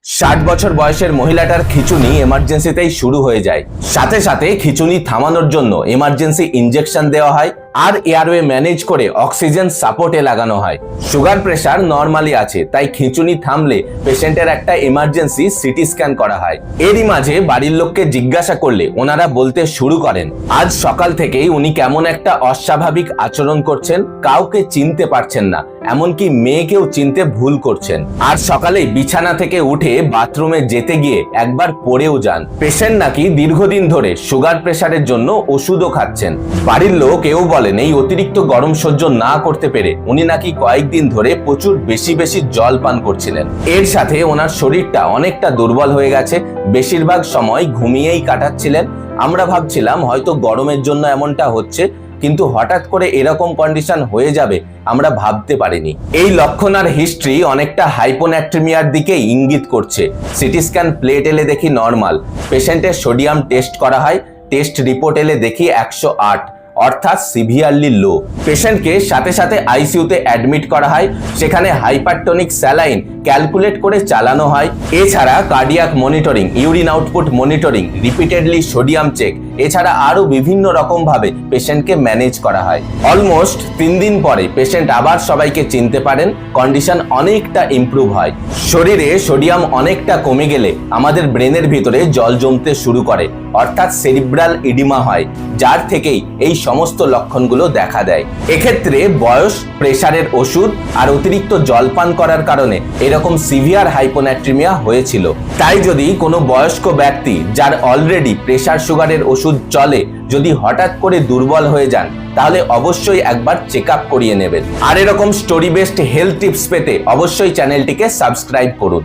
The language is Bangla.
60 বছর বয়সের মহিলাটার খিঁচুনি এমার্জেন্সিতেই শুরু হয়ে যায়। সাথে সাথে খিঁচুনি থামানোর জন্য এমার্জেন্সি ইনজেকশন দেওয়া হয় আর এয়ারওয়ে ম্যানেজ করে অক্সিজেন সাপোর্টে লাগানো হয়। সুগার প্রেশার নরমালি আছে, তাই খিঁচুনি থামলে পেশেন্টের একটা এমার্জেন্সি সিটি স্ক্যান করা হয়। এরই মাঝে বাড়ির লোককে জিজ্ঞাসা করলে ওনারা বলতে শুরু করেন, আজ সকাল থেকেই উনি কেমন একটা অস্বাভাবিক আচরণ করছেন, কাউকে চিনতে পারছেন না, এমনকি মেয়েকেও চিনতে ভুল করছেন। আর সকালেই বিছানা থেকে উঠে বাথরুমে যেতে গিয়ে একবার পড়েও যান। পেশেন্ট নাকি দীর্ঘদিন ধরে সুগার প্রেশারের জন্য ওষুধও খাচ্ছেন। বাড়ির লোক এও বলেন এই অতিরিক্ত গরম সহ্য না করতে পেরে উনি নাকি কয়েকদিন ধরে প্রচুর বেশি জল পান করছিলেন। এর সাথে ওনার শরীরটা অনেকটা দুর্বল হয়ে গেছে, বেশিরভাগ সময় ঘুমিয়েই কাটাচ্ছিলেন। আমরা ভাবছিলাম হয়তো গরমের জন্য এমনটা হচ্ছে, কিন্তু হঠাৎ করে এরকম কন্ডিশন হয়ে যাবে আমরা ভাবতে পারিনি। এই লক্ষণ আর হিস্ট্রি অনেকটা হাইপোন্যাট্রিমিয়ার দিকে ইঙ্গিত করছে। সিটি স্ক্যান প্লেট এলে দেখি নরমাল, পেশেন্টের সোডিয়াম টেস্ট করা হয়, টেস্ট রিপোর্ট এলে দেখি 108, অর্থাৎ সিভিয়ারলি লো। পেশেন্টকে সাথে সাথে আইসিইউতে অ্যাডমিট করা হয়, সেখানে হাইপারটনিক স্যালাইন ক্যালকুলেট করে চালানো হয়। এছাড়া cardiac monitoring, urine output monitoring, repeatedly sodium check, এছাড়া আরো বিভিন্ন রকম ভাবে পেশেন্টকে ম্যানেজ করা হয়। অলমোস্ট 3 দিন পরে পেশেন্ট আবার সবাইকে চিনতে পারেন, কন্ডিশন অনেকটা ইমপ্রুভ হয়। শরীরে সোডিয়াম অনেকটা কমে গেলে আমাদের ব্রেনের ভিতরে জল জমতে শুরু করে, অর্থাৎ সেরিব্রাল ইডিমা হয়, যার থেকেই এই সমস্ত লক্ষণগুলো দেখা দেয়। এক্ষেত্রে বয়স, প্রেসারের ওষুধ আর অতিরিক্ত জলপান করার কারণে এরকম সিভিয়ার হাইপোন্যাট্রিমিয়া হয়েছিল। তাই যদি কোনো বয়স্ক ব্যক্তি যার অলরেডি প্রেসার সুগারের ওষুধ চলে যদি হঠাৎ করে দুর্বল হয়ে যান, তাহলে অবশ্যই একবার চেক আপ করিয়ে নেবেন। আর এরকম স্টোরি বেসড হেলথ টিপস পেতে অবশ্যই চ্যানেলটিকে সাবস্ক্রাইব করুন।